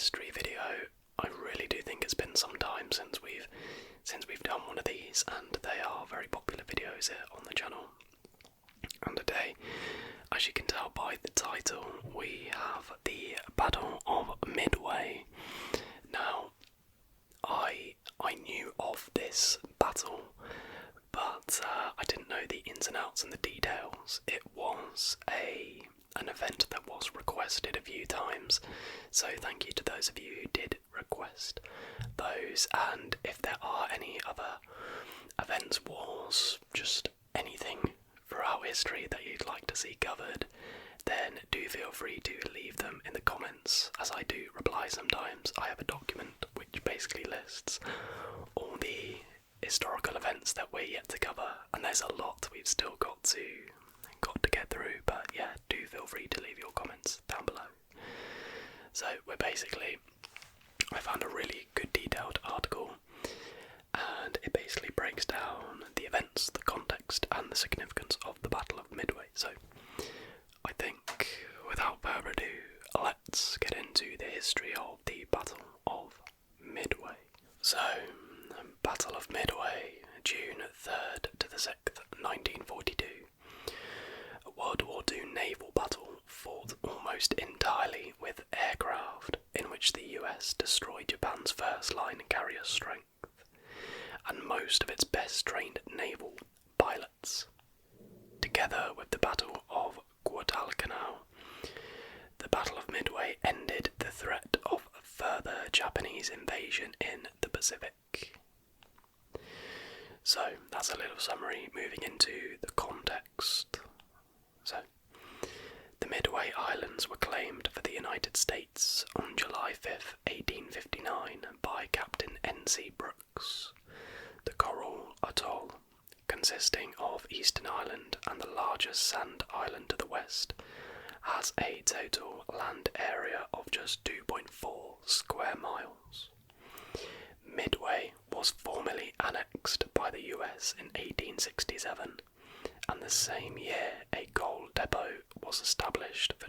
history video. I really do think it's been some time since we've done one of these, and they are very popular videos here on the channel. And today, as you can tell by the title, we have the Battle of Midway. Now, I knew of this battle, but I didn't know the ins and outs and the details. It was an event that was requested a few times, so thank you to those of you who did request those. And if there are any other events, wars, just anything throughout history that you'd like to see covered, then do feel free to leave them in the comments, as I do reply sometimes. I have a document which basically lists all the historical events that we're yet to cover, and there's a lot we've still got to get through, but yeah, do feel free to leave your comments down below. So I found a really good detailed article, and it basically breaks down the events, the context, and the significance of the Battle of Midway. So I think, without further ado, let's get into the history of the Battle of Midway. So, Battle of Midway, June 3rd to the 6th, 1942. A World War II naval battle fought almost entirely with aircraft, in which the US destroyed Japan's first-line carrier strength, and most of its best-trained naval pilots. Together with the Battle of Guadalcanal, the Battle of Midway ended the threat of further Japanese invasion in the Pacific. So, that's a little summary. Moving into the context. So, the Midway Islands were claimed for the United States on July 5th, 1859 by Captain N.C. Brooks. The Coral Atoll, consisting of Eastern Island and the largest sand island to the west, has a total land area of just 2.4 square miles. Midway was formally annexed by the US in 1867, and the same year a coal depot was established for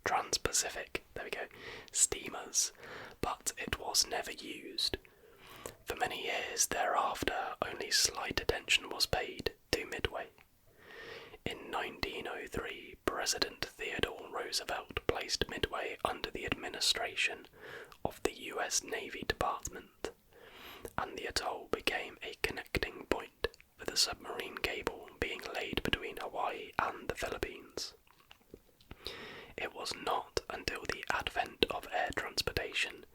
Trans-Pacific steamers, but it was never used. For many years thereafter, only slight attention was paid to Midway. In 1903, President Theodore Roosevelt placed Midway under the administration of the US Navy Department, and the atoll became a connecting point for the submarine cable being laid between Hawaii and the Philippines. It was not until the advent of air transportation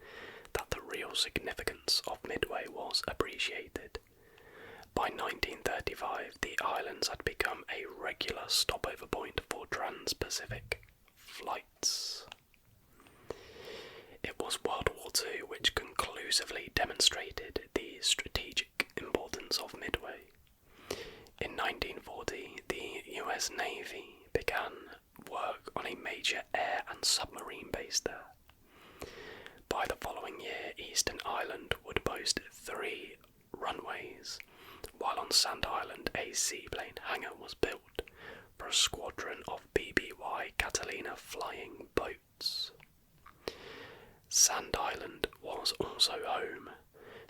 that the real significance of Midway was appreciated. By 1935, the islands had become a regular stopover point for trans-Pacific flights. It was World War II which conclusively demonstrated the strategic importance of Midway. In 1940, the US Navy began work on a major air and submarine base there. By the following year, Eastern Island would boast 3 runways, while on Sand Island a seaplane hangar was built for a squadron of BBY Catalina flying boats. Sand Island was also home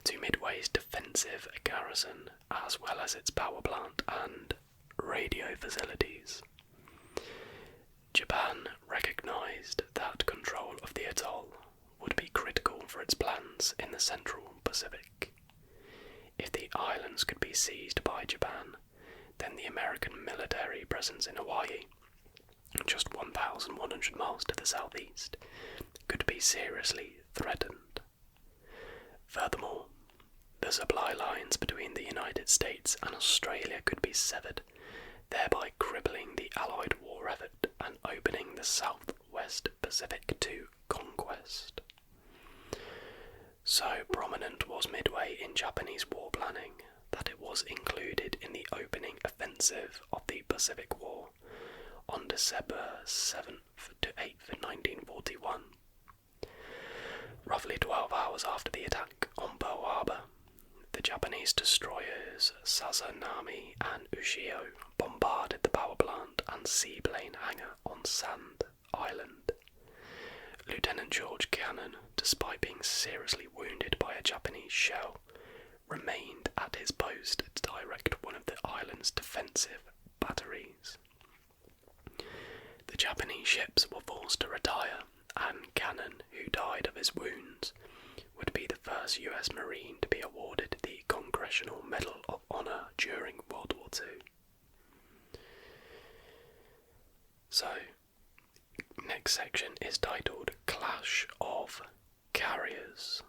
to Midway's defensive garrison, as well as its power plant and radio facilities. Japan recognised that control of the atoll would be critical for its plans in the Central Pacific. If the islands could be seized by Japan, then the American military presence in Hawaii, just 1,100 miles to the southeast, could be seriously threatened. Furthermore, the supply lines between the United States and Australia could be severed, thereby crippling the Allied war effort and opening the Southwest Pacific to conquest. So prominent was Midway in Japanese war planning that it was included in the opening offensive of the Pacific War on December 7th to 8th, 1941. Roughly 12 hours after the attack on Pearl Harbor, the Japanese destroyers Sazanami and Ushio bombarded the power plant and seaplane hangar on Sand Island. seriously wounded by a Japanese shell, remained at his post to direct one of the island's defensive batteries. The Japanese ships were forced to retire, and Cannon, who died of his wounds, would be the first US Marine to be awarded the Congressional Medal of Honor during World War II. So, next section is titled Clash of Carriers.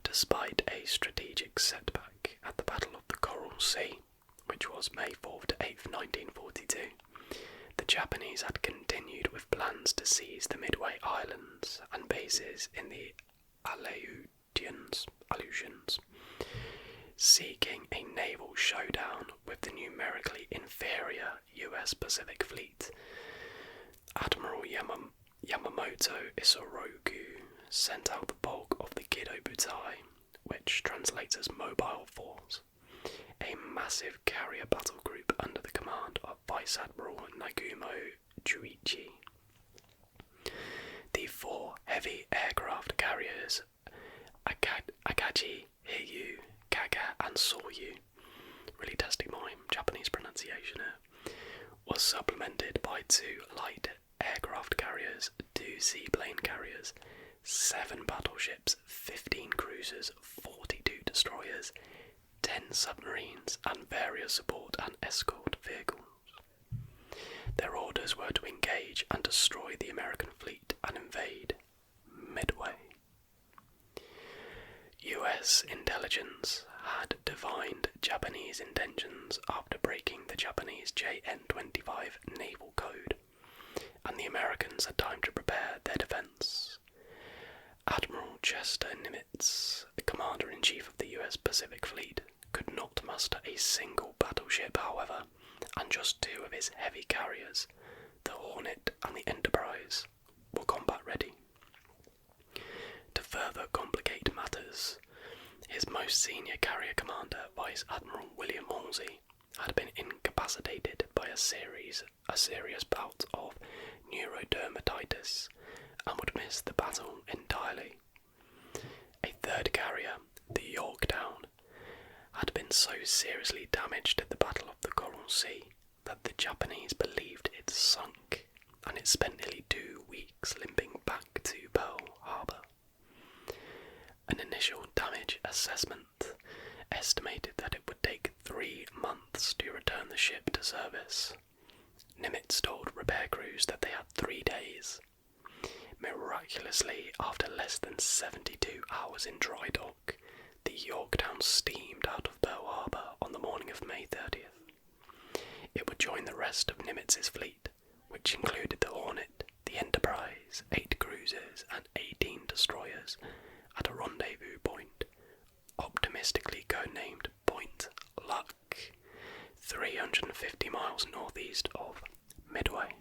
Despite a strategic setback at the Battle of the Coral Sea, which was May 4th to 8th, 1942, the Japanese had continued with plans to seize the Midway Islands and bases in the Aleutians, seeking a naval showdown with the numerically inferior US Pacific Fleet. Admiral Yamamoto Isoroku sent out the bulk of the Kido Butai, which translates as Mobile Force, a massive carrier battle group under the command of Vice Admiral Nagumo Chuichi. The 4 heavy aircraft carriers, Akaji, Hiryu, Kaga and Soryu, really testing my Japanese pronunciation here, was supplemented by 2 light aircraft carriers, 2 seaplane carriers, 7 battleships, 15 cruisers, 42 destroyers, 10 submarines, and various support and escort vehicles. Their orders were to engage and destroy the American fleet and invade Midway. US intelligence had divined Japanese intentions after breaking the Japanese JN-25 naval code, and the Americans had time to prepare their defense. Admiral Chester Nimitz, the Commander-in-Chief of the US Pacific Fleet, could not muster a single battleship, however, and just 2 of his heavy carriers, the Hornet and the Enterprise, were combat ready. To further complicate matters, his most senior carrier commander, Vice Admiral William Halsey, had been incapacitated by a serious bout of neurodermatitis and would miss the battle entirely. A 3rd carrier, the Yorktown, had been so seriously damaged at the Battle of the Coral Sea that the Japanese believed it sunk, and it spent nearly 2 weeks limping back to Pearl Harbor. An initial damage assessment estimated that it would take 3 months to return the ship to service. Nimitz told repair crews that they had 3 days. Miraculously, after less than 72 hours in dry dock, the Yorktown steamed out of Pearl Harbor on the morning of May 30th. It would join the rest of Nimitz's fleet, which included the Hornet, the Enterprise, 8 cruisers and 18 destroyers, at a rendezvous point, optimistically codenamed Point Luck, 350 miles northeast of Midway.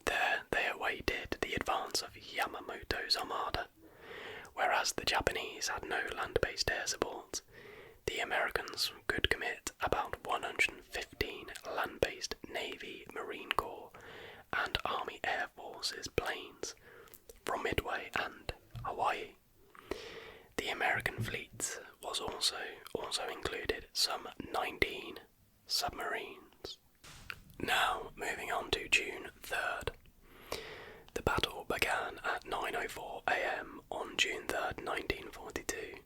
There they awaited the advance of Yamamoto's armada. Whereas the Japanese had no land-based air support, the Americans could commit about 115 land-based Navy, Marine Corps, and Army Air Forces planes from Midway and Hawaii. The American fleet was also included some 19 submarines. Now, moving on to June 3rd. The battle began at 9:04 a.m. on June 3rd, 1942,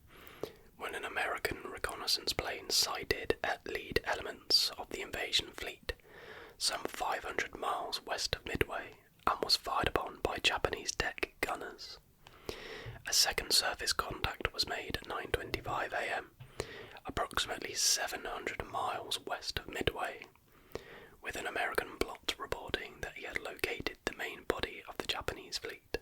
when an American reconnaissance plane sighted lead elements of the invasion fleet some 500 miles west of Midway and was fired upon by Japanese deck gunners. A second surface contact was made at 9:25 a.m., approximately 700 miles west of Midway, with an American plot reporting that he had located the main body of the Japanese fleet.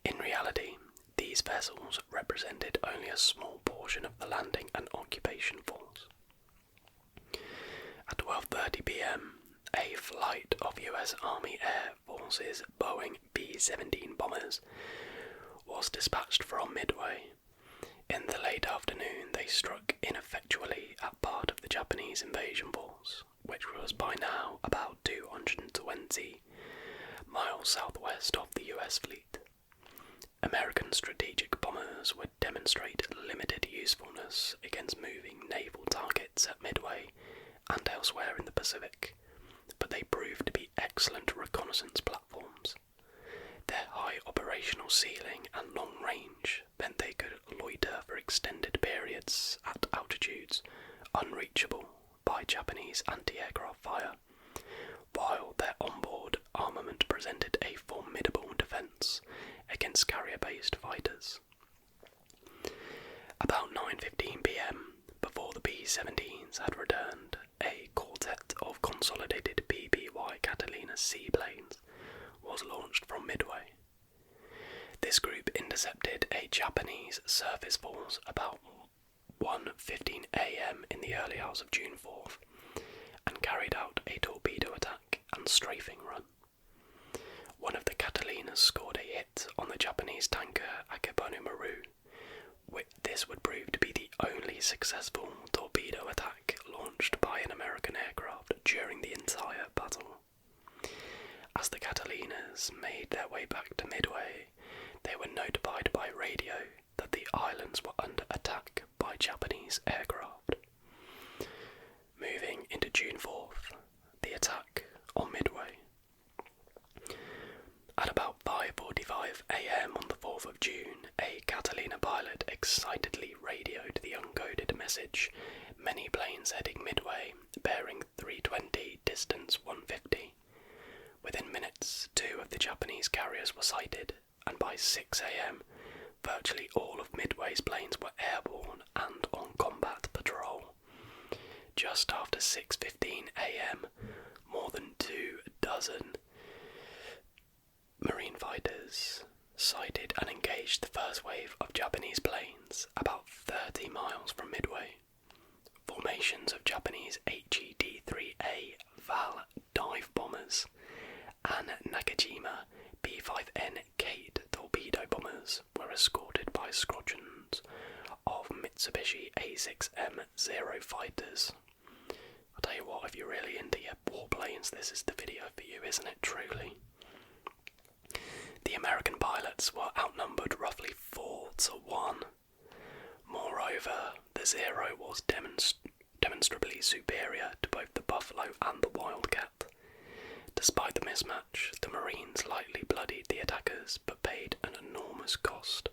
In reality, these vessels represented only a small portion of the landing and occupation force. At 12:30 p.m, a flight of US Army Air Forces Boeing B-17 bombers was dispatched from Midway. In the late afternoon, they struck ineffectually at part of the Japanese invasion force, which was by now about 220 miles southwest of the US fleet. American American strategic bombers would demonstrate limited usefulness against moving naval targets at Midway and elsewhere in the Pacific, but they proved to be excellent reconnaissance platforms. Their high operational ceiling and long range meant they could loiter for extended periods at altitudes unreachable by Japanese anti-aircraft fire, while their onboard armament presented a formidable defence against carrier-based fighters. About 9:15 p.m, before the B-17s had returned, a quartet of consolidated PBY Catalina seaplanes was launched from Midway. This group intercepted a Japanese surface force about 1:15 a.m. in the early hours of June 4th and carried out a torpedo attack and strafing run. One of the Catalinas scored a hit on the Japanese tanker Akebono Maru. This would prove to be the only successful torpedo attack launched by an American aircraft during the entire battle. As the Catalinas made their way back to Midway, they were notified by radio that the islands were under attack by Japanese aircraft. Moving into June 4th, the attack on Midway. At about 5:45 a.m. on the 4th of June, a Catalina pilot excitedly radioed the uncoded message, "Many planes heading Midway, bearing 320, distance 150. Within minutes, 2 of the Japanese carriers were sighted, and by 6 a.m, virtually all of Midway's planes were airborne and on combat patrol. Just after 6:15 a.m, more than 24 Marine fighters sighted and engaged the first wave of Japanese planes about 30 miles from Midway. Formations of Japanese HED-3A VAL dive bombers and Nakajima B-5N Kate torpedo bombers were escorted by squadrons of Mitsubishi A6M0 fighters. I'll tell you what, if you're really into your warplanes, this is the video for you, isn't it, truly? The American pilots were outnumbered roughly 4-1. Moreover, the Zero was demonstrably superior to both the Buffalo and the Wildcat. Despite the mismatch, the Marines lightly bloodied the attackers but paid an enormous cost,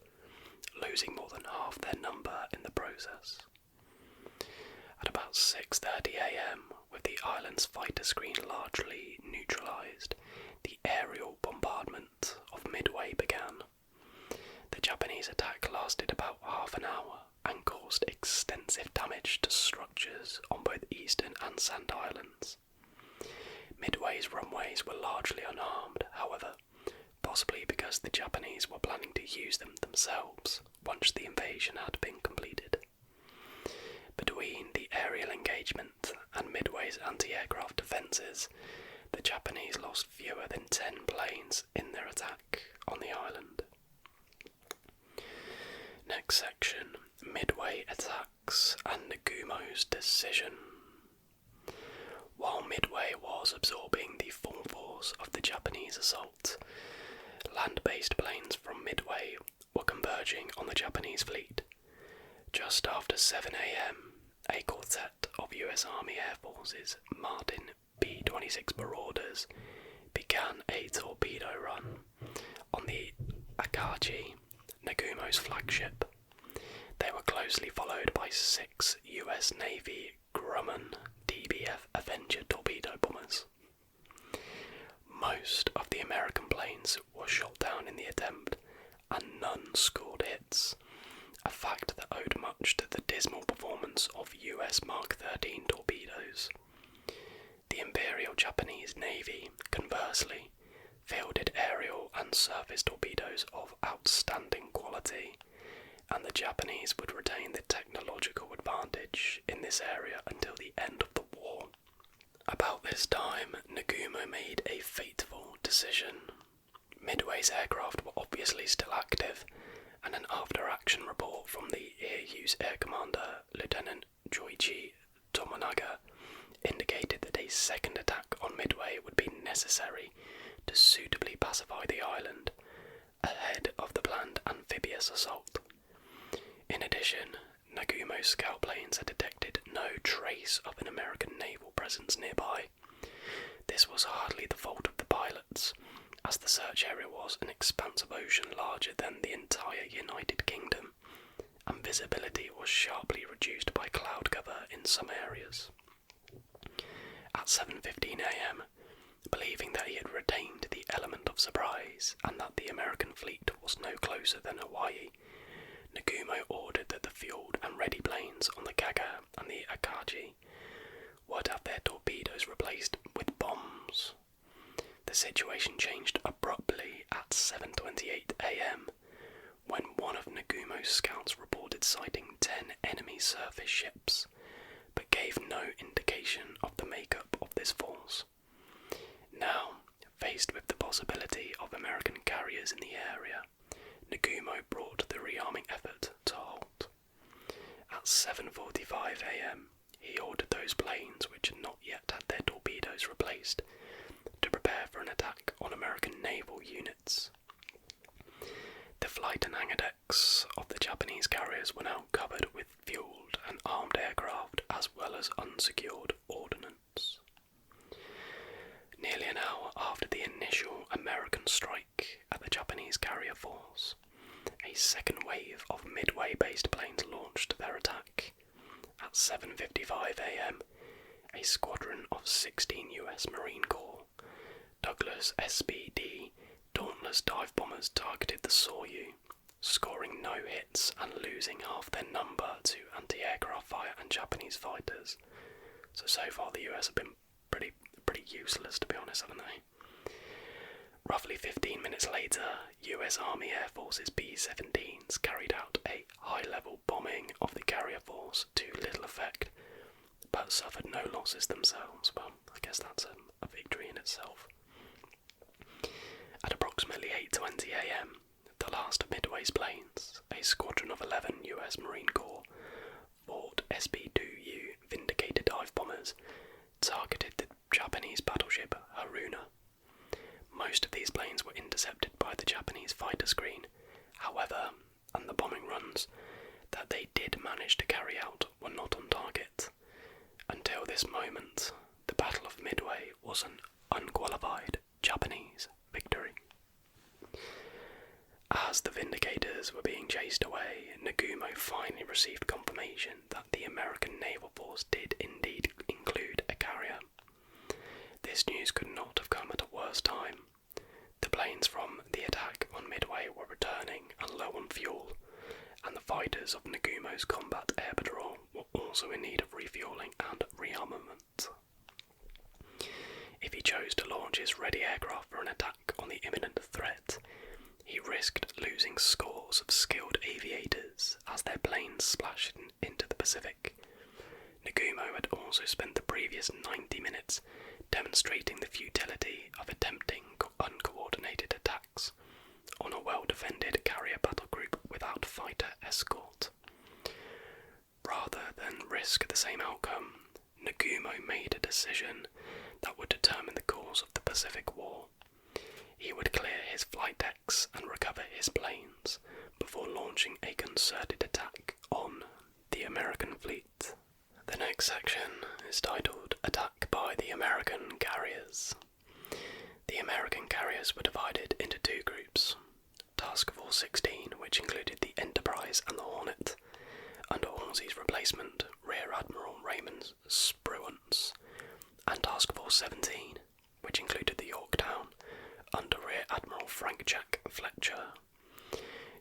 losing more than half their number in the process. At about 6:30 a.m, with the island's fighter screen largely neutralised, the aerial bombardment of Midway began. The Japanese attack lasted about half an hour and caused extensive damage to structures on both Eastern and Sand Islands. Midway's runways were largely unharmed, however, possibly because the Japanese were planning to use them themselves once the invasion had been completed. Between the aerial engagement and Midway's anti-aircraft defences, the Japanese lost fewer than 10 planes in their attack on the island. Next section, Midway attacks and Nagumo's decision. While Midway was absorbing the full force of the Japanese assault, land-based planes from Midway were converging on the Japanese fleet. Just after 7 a.m, a quartet of US Army Air Force's Martin B-26 Marauders began a torpedo run on the Akachi, Nagumo's flagship. They were closely followed by 6 US Navy Grumman DBF Avenger torpedo bombers. Most of the American planes were shot down in the attempt, and none scored hits, a fact that owed much to the dismal performance of US Mark 13 torpedoes. The Imperial Japanese Navy, conversely, fielded aerial and surface torpedoes of outstanding quality, and the Japanese would retain the technological advantage in this area until the end of the war. About this time, Nagumo made a fateful decision. Midway's aircraft were obviously still active, and an after-action report from the Ieyu's Air Commander, Lieutenant Joichi Tomonaga, indicated that a second attack on Midway would be necessary to suitably pacify the island, ahead of the planned amphibious assault. In addition, Nagumo's scout planes had detected no trace of an American naval presence nearby. This was hardly the fault of the pilots, as the search area was an expanse of ocean larger than the entire United Kingdom, and visibility was sharply reduced by cloud cover in some areas. At 7:15 a.m, believing that he had retained the element of surprise and that the American fleet was no closer than Hawaii, Nagumo ordered that the fueled and ready planes on the Kaga and the Akaji would have their torpedoes replaced with bombs. The situation changed abruptly at 7:28 a.m, when one of Nagumo's scouts reported sighting 10 enemy surface ships, but gave no indication of the makeup of this force. Now, faced with the possibility of American carriers in the area, Nagumo brought the rearming effort to halt. At 7:45 a.m, he ordered those planes which had not yet had their torpedoes replaced to prepare for an attack on American naval units. The flight and hangar decks of the Japanese carriers were now covered with fueled and armed aircraft as well as unsecured ordnance. Nearly an hour after the initial American strike at the Japanese carrier force, a second wave of Midway-based planes launched their attack. At 7:55 a.m, a squadron of 16 US Marine Corps Douglas SBD Dauntless dive bombers targeted the Soryu, scoring no hits and losing half their number to anti-aircraft fire and Japanese fighters. So far the US have been pretty useless, to be honest, haven't they? Roughly 15 minutes later, US Army Air Force's B-17s carried out a high-level bombing of the carrier force to little effect, but suffered no losses themselves. Well, I guess that's a victory in itself. At approximately 8:20 a.m, the last of Midway's planes, a squadron of 11 US Marine Corps Fort SB-2U Vindicator dive bombers, targeted the Japanese battleship Haruna. Most of these planes were intercepted by the Japanese fighter screen. However, and the bombing runs that they did manage to carry out were not on target. Until this moment, the Battle of Midway was an unqualified Japanese victory. As the Vindicators were being chased away, Nagumo finally received confirmation that the American naval force did indeed include a carrier. This news could not have come at a worse time. The planes from the attack on Midway were returning and low on fuel, and the fighters of Nagumo's combat air patrol were also in need of refueling and rearmament. If he chose to launch his ready aircraft for an attack on the imminent threat, he risked losing scores of skilled aviators as their planes splashed into the Pacific. Nagumo had also spent the previous 90 minutes demonstrating the futility of attempting uncoordinated attacks on a well-defended carrier battle group without fighter escort. Rather than risk the same outcome, Nagumo made a decision that would determine the course of the Pacific War. He would clear his flight decks and recover his planes before launching a concerted attack on the American fleet. The next section is titled Attack by the American Carriers. The American carriers were divided into two groups. Task Force 16, which included the Enterprise and the Hornet, under Halsey's replacement, Rear Admiral Raymond Spruance, and Task Force 17, which included the Yorktown, under Rear Admiral Frank Jack Fletcher.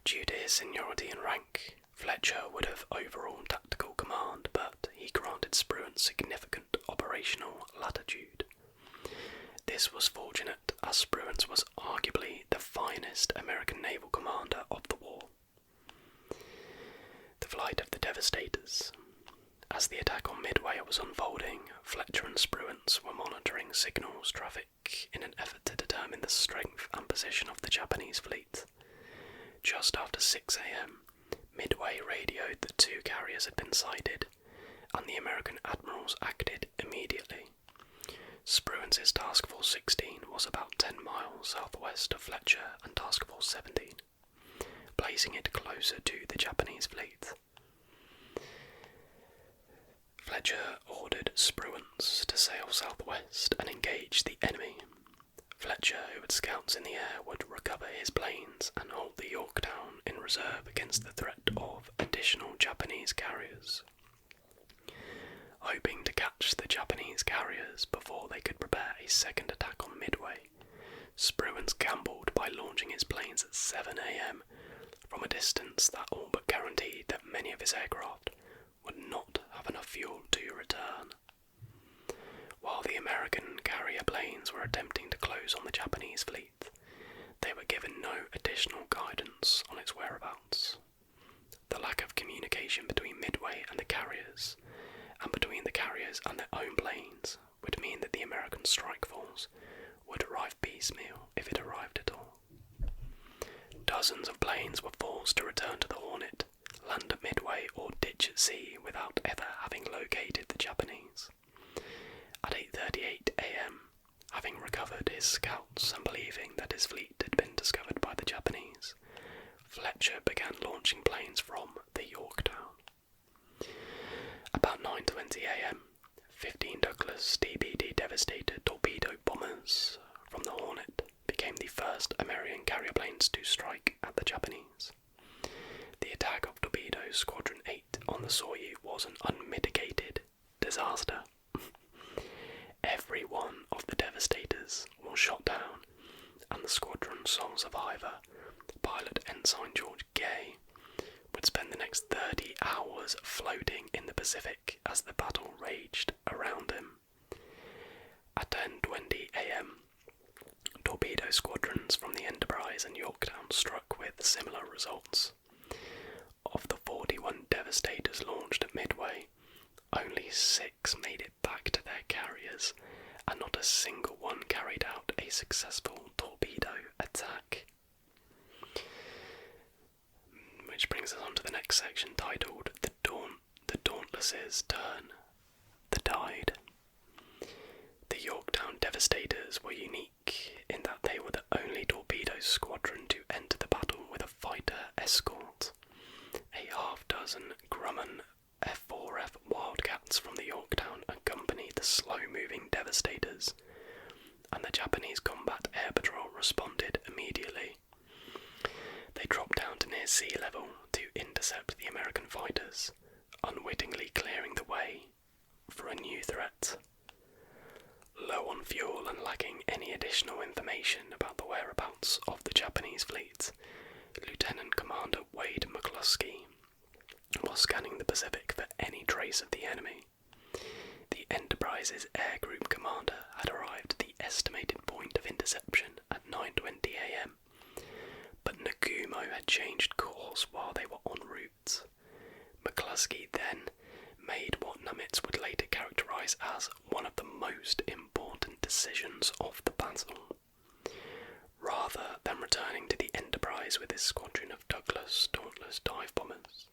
Due to his seniority and rank, Fletcher would have overall tactical command, but he granted Spruance significant operational latitude. This was fortunate, as Spruance was arguably the finest American naval commander of the war. The flight of the Devastators. As the attack on Midway was unfolding, Fletcher and Spruance were monitoring signals traffic in an effort to determine the strength and position of the Japanese fleet. Just after 6 a.m, Midway radioed that two carriers had been sighted, and the American admirals acted immediately. Spruance' Task Force 16 was about 10 miles southwest of Fletcher and Task Force 17, placing it closer to the Japanese fleet. Fletcher ordered Spruance to sail southwest and engage the enemy. Fletcher, who had scouts in the air, would recover his planes and hold the Yorktown in reserve against the threat of additional Japanese carriers. Hoping to catch the Japanese carriers before they could prepare a second attack on Midway, Spruance gambled by launching his planes at 7 a.m. from a distance that all but guaranteed that many of his aircraft would not have enough fuel to return. While the American carrier planes were attempting to close on the Japanese fleet, they were given no additional guidance on its whereabouts. The lack of communication between Midway and the carriers, and between the carriers and their own planes, would mean that the American strike force would arrive piecemeal if it arrived at all. Dozens of planes were forced to return to the Hornet, land at Midway or ditch at sea without ever having located the Japanese. At 8:38 a.m., having recovered his scouts and believing that his fleet had been discovered by the Japanese, Fletcher began launching planes from the Yorktown. About 9:20 a.m., 15 Douglas DBD Devastator torpedo bombers from the Hornet became the first American carrier planes to strike at the Japanese. The attack of Torpedo Squadron 8 on the Soryu was an unmitigated disaster. Every one of the Devastators was shot down, and the squadron's sole survivor, pilot Ensign George Gay, would spend the next 30 hours floating in the Pacific as the battle raged around him. At 10:20 a.m., torpedo squadrons from the Enterprise and Yorktown struck with similar results. Of the 41 Devastators launched at Midway, only 6 made it back to their carriers, and not a single one carried out a successful torpedo attack. Which brings us on to the next section, titled The Dauntless's Turn. The Tide. The Yorktown Devastators were unique in that they were the only torpedo squadron to enter the battle with a fighter escort. A half-dozen Grumman F-4F Wildcats from the Yorktown accompanied the slow-moving Devastators, and the Japanese Combat Air Patrol responded immediately. They dropped down to near sea level to intercept the American fighters, unwittingly clearing the way for a new threat. Low on fuel and lacking any additional information about the whereabouts of the Japanese fleet, Lieutenant Commander Wade McCluskey was scanning the Pacific for any trace of the enemy. The Enterprise's Air Group Commander had arrived at the estimated point of interception at 9:20 a.m, but Nagumo had changed course while they were en route. McCluskey then made what Nimitz would later characterize as one of the most important decisions of the battle. Rather than returning to the Enterprise with his squadron of Douglas Dauntless dive bombers,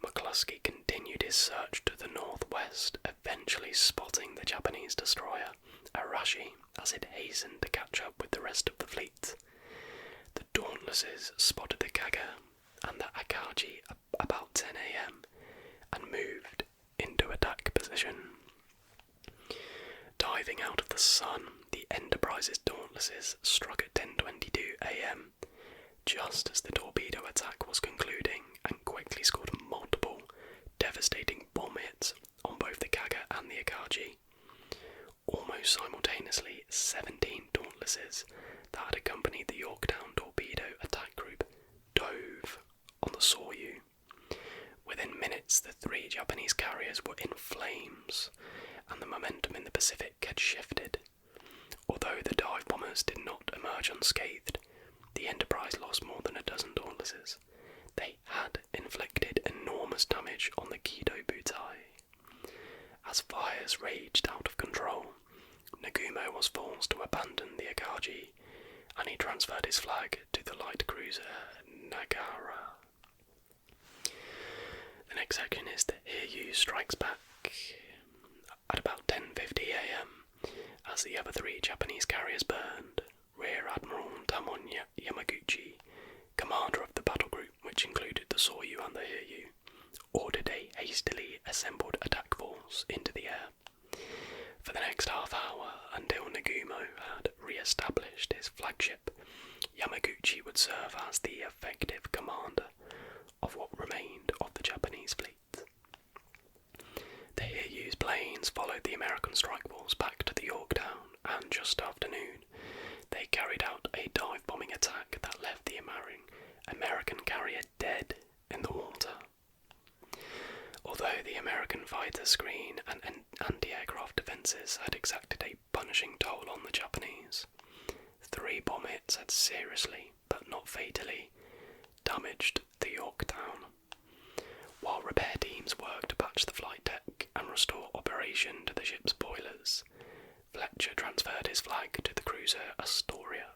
McCluskey continued his search to the northwest, eventually spotting the Japanese destroyer Arashi as it hastened to catch up with the rest of the fleet. The Dauntlesses spotted the Kaga and the Akagi about 10 a.m. and moved into attack position. Diving out of the sun, the Enterprise's Dauntlesses struck at 10:22 a.m. just as the torpedo attack was concluding, and quickly scored multiple devastating bomb hits on both the Kaga and the Akagi. Almost simultaneously, 17 Dauntlesses that had accompanied the Yorktown torpedo attack group dove on the Soryu. Within minutes, the 3 Japanese carriers were in flames, and the momentum in the Pacific had shifted. Although the dive bombers did not emerge unscathed, the Enterprise lost more than a dozen Dauntlesses. They had inflicted enormous damage on the Kido Butai. As fires raged out of control, Nagumo was forced to abandon the Akagi, and he transferred his flag to the light cruiser Nagara. The next section is the Hiryu Strikes Back. At about 10:50 a.m., as the other 3 Japanese carriers burned, Rear Admiral Tamon Yamaguchi, commander of the battle group which included the Soryu and the Hiryu, ordered a hastily assembled attack force into the air. For the next half hour, until Nagumo had re-established his flagship, Yamaguchi would serve as the effective commander of what remained of the Japanese fleet. The Hiryu's planes followed the American strike force back to the Yorktown, and just after noon, they carried out a dive-bombing attack that left the American carrier dead in the water. Although the American fighter screen and anti-aircraft defences had exacted a punishing toll on the Japanese, 3 bomb hits had seriously, but not fatally, damaged the Yorktown. While repair teams worked to patch the flight deck and restore operation to the ship's boilers, Fletcher transferred his flag to the cruiser Astoria.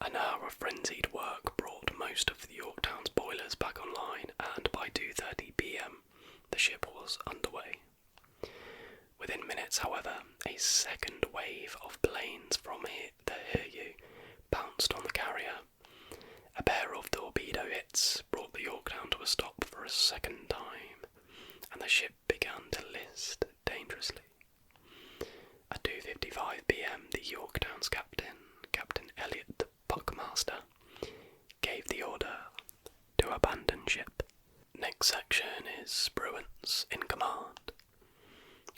An hour of frenzied work brought most of the Yorktown's boilers back online, and by 2:30 p.m. the ship was underway. Within minutes, however, a second wave of planes from the Hiryu pounced on the carrier. A pair of torpedo hits brought the Yorktown to a stop for a second time, and the ship began to list dangerously. At 2:55 p.m, the Yorktown's Captain Elliot Puckmaster, gave the order to abandon ship. Next section is Spruance in command.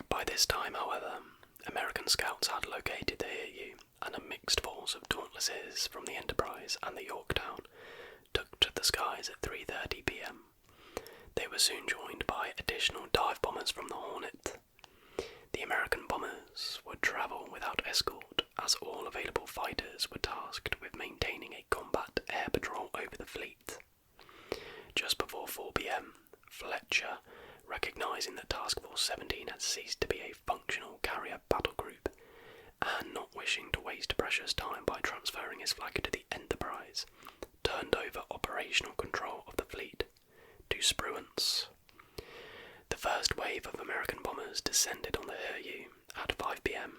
By this time, however, American scouts had located the Hiryu, and a mixed force of Dauntlesses from the Enterprise and the Yorktown took to the skies at 3:30 p.m. They were soon joined by additional dive bombers from the Hornet. The American bombers would travel without escort, as all available fighters were tasked with maintaining a combat air patrol over the fleet. Just before 4 p.m, Fletcher, recognising that Task Force 17 had ceased to be a functional carrier battle group, and not wishing to waste precious time by transferring his flag to the Enterprise, turned over operational control of the fleet to Spruance. The first wave of American bombers descended on the Hiryu at 5 p.m.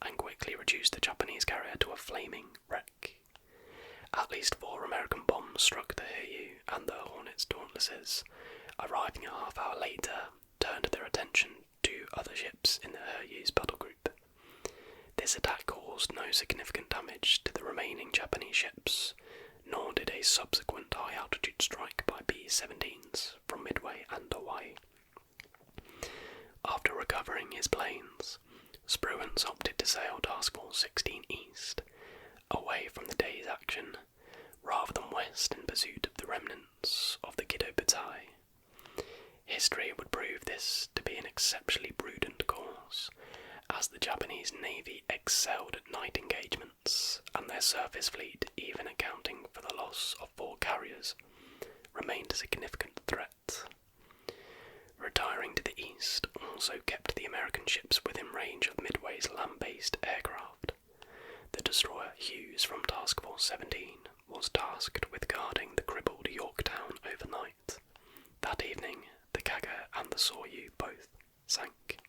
and quickly reduced the Japanese carrier to a flaming wreck. At least 4 American bombs struck the Hiryu, and the Hornet's Dauntlesses, arriving a half hour later, turned their attention to other ships in the Hiryu's battle group. This attack caused no significant damage to the remaining Japanese ships, nor did a subsequent high-altitude strike by B-17s from Midway and Hawaii. After recovering his planes, Spruance opted to sail Task Force 16 east, away from the day's action, rather than west in pursuit of the remnants of the Kido Butai. History would prove this to be an exceptionally prudent course, as the Japanese Navy excelled at night engagements, and their surface fleet, even accounting for the loss of 4 carriers, remained a significant threat. Retiring to the east also kept the American ships within range of Midway's land-based aircraft. The destroyer Hughes from Task Force 17 was tasked with guarding the crippled Yorktown overnight. That evening, the Kaga and the Soryu both sank.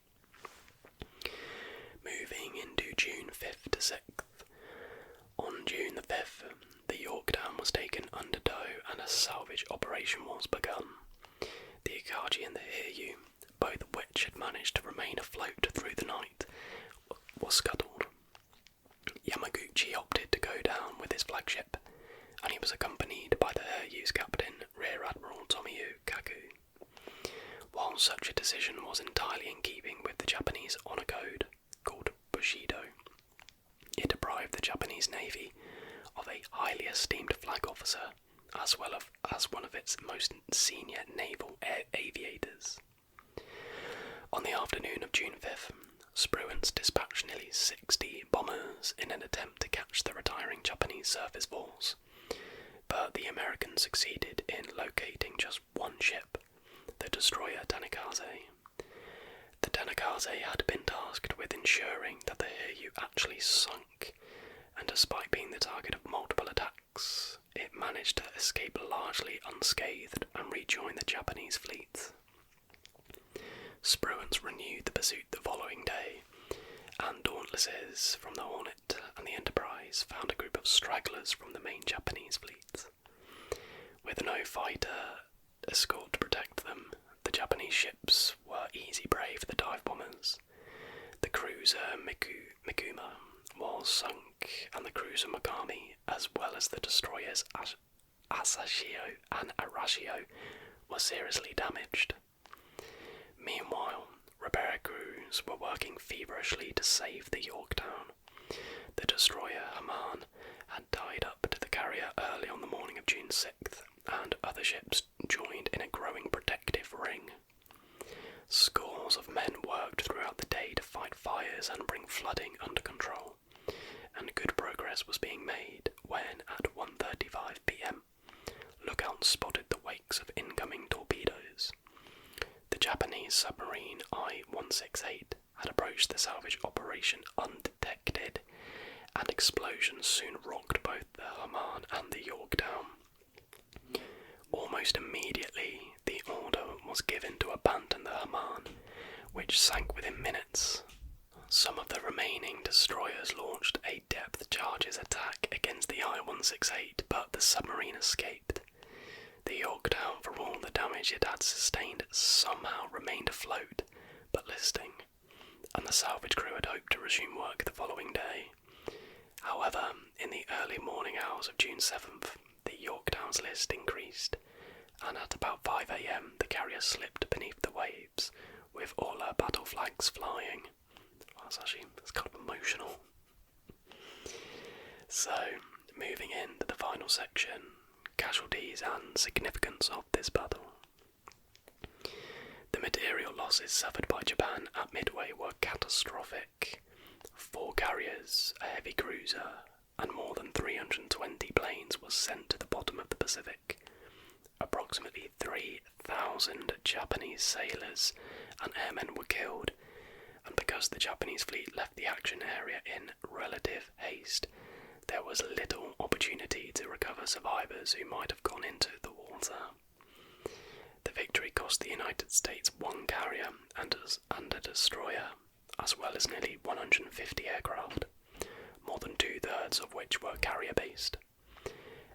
Moving into June 5th to 6th. On June the 5th, the Yorktown was taken under tow and a salvage operation was begun. The Akagi and the Hiryu, both of which had managed to remain afloat through the night, were scuttled. Yamaguchi opted to go down with his flagship, and he was accompanied by the Hiryu's captain, Rear Admiral Tomiyu Kaku. While such a decision was entirely in keeping with the Japanese honor code, called Bushido, it deprived the Japanese Navy of a highly esteemed flag officer, as well as one of its most senior naval aviators. On the afternoon of June 5th, Spruance dispatched nearly 60 bombers in an attempt to catch the retiring Japanese surface force, but the Americans succeeded in locating just one ship, the destroyer Tanikaze. The Tanikaze had been tasked with ensuring that the Hiryu actually sunk, and despite being the target of multiple attacks, it managed to escape largely unscathed and rejoin the Japanese fleet. Spruance renewed the pursuit the following day, and Dauntlesses from the Hornet and the Enterprise found a group of stragglers from the main Japanese fleet. With no fighter escort to protect them, the Japanese ships were easy prey for the dive bombers. The cruiser Mikuma was sunk, and the cruiser Mogami, as well as the destroyers Asashio and Arashio, were seriously damaged. Meanwhile, repair crews were working feverishly to save the Yorktown. The destroyer Haman had tied up to the carrier early on the morning of June 6th, and other ships joined in a growing protective ring. Scores of men worked throughout the day to fight fires and bring flooding under control, and good progress was being made when, at 1:35 p.m, lookouts spotted the wakes of incoming torpedoes. The Japanese submarine I-168 had approached the salvage operation undetected, and explosions soon rocked both the Haman and the Yorktown. Almost immediately, the order was given to abandon the Haman, which sank within minutes. Some of the remaining destroyers launched a depth charges attack against the I-168, but the submarine escaped. The Yorktown, for all the damage it had sustained, somehow remained afloat, but listing, and the salvage crew had hoped to resume work the following day. However, in the early morning hours of June 7th, the Yorktown's list increased, and at about 5 a.m. the carrier slipped beneath the waves, with all her battle flags flying. Well, it's kind of emotional. So, moving into the final section, casualties and significance of this battle. The material losses suffered by Japan at Midway were catastrophic. 4 carriers, a heavy cruiser, and more than 320 planes were sent to the bottom of the Pacific. Approximately 3,000 Japanese sailors and airmen were killed, and because the Japanese fleet left the action area in relative haste, there was little opportunity to recover survivors who might have gone into the water. The victory cost the United States 1 carrier and a destroyer, as well as nearly 150 aircraft, more than 2/3 of which were carrier-based.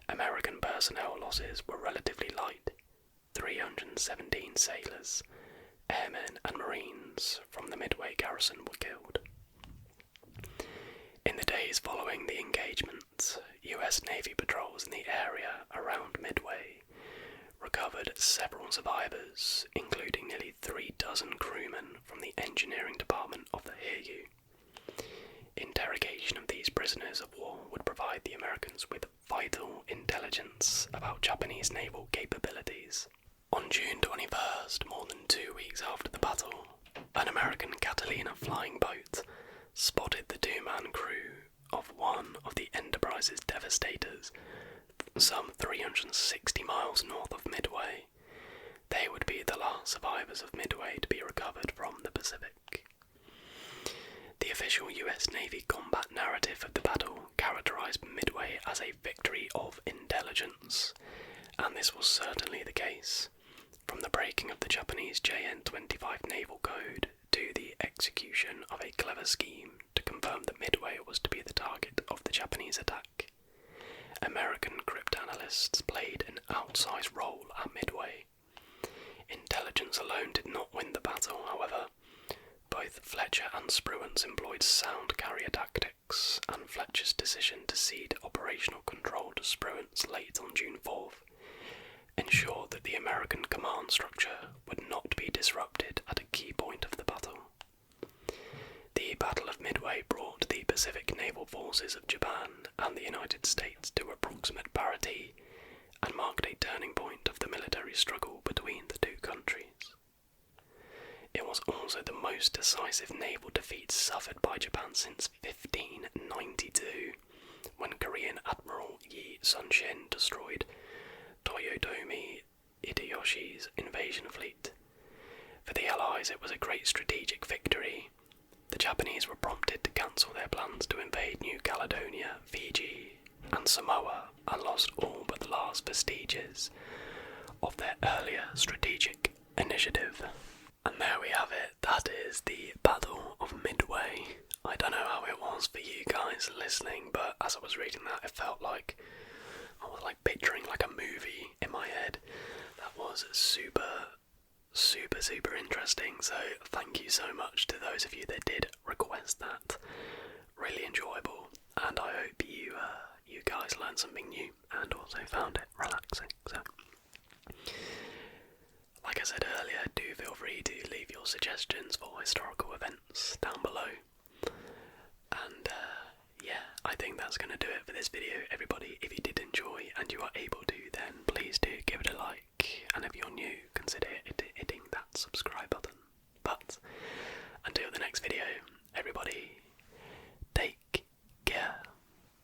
American personnel losses were relatively light. 317 sailors, airmen and marines from the Midway garrison were killed. In the days following the engagement, US Navy patrols in the area around Midway recovered several survivors, including nearly 36 crewmen from the engineering department of the Hiryu. Interrogation of these prisoners of war would provide the Americans with vital intelligence about Japanese naval capabilities. On June 21st, more than 2 weeks after the battle, an American Catalina flying boat spotted the 2-man crew of one of the Enterprise's Devastators, some 360 miles north of Midway. They would be the last survivors of Midway to be recovered from the Pacific. The official US Navy combat narrative of the battle characterized Midway as a victory of intelligence, and this was certainly the case. From the breaking of the Japanese JN-25 naval code to the execution of a clever scheme to confirm that Midway was to be the target of the Japanese attack. American cryptanalysts played an outsized role at Midway. Intelligence alone did not win the battle, however. Both Fletcher and Spruance employed sound carrier tactics, and Fletcher's decision to cede operational control to Spruance late on June 4th ensured that the American command structure would not be disrupted at a key point of the battle. The Battle of Midway brought the Pacific naval forces of Japan and the United States to approximate parity and marked a turning point of the military struggle between the two countries. It was also the most decisive naval defeat suffered by Japan since 1592, when Korean Admiral Yi Sun-shin destroyed Toyotomi Hideyoshi's invasion fleet. For the Allies, it was a great strategic victory. The Japanese were prompted to cancel their plans to invade New Caledonia, Fiji, and Samoa, and lost all but the last vestiges of their earlier strategic initiative. And there we have it. That is the Battle of Midway. I guys listening, but as I was reading that, it felt like I was like picturing like a movie in my head. That was super interesting, so thank you so much to those of you that did request that. Really enjoyable, and I hope you guys learned something new and also found it relaxing. So, like I said earlier, do feel free to leave your suggestions for historical events down below. And yeah, I think that's going to do it for this video, everybody.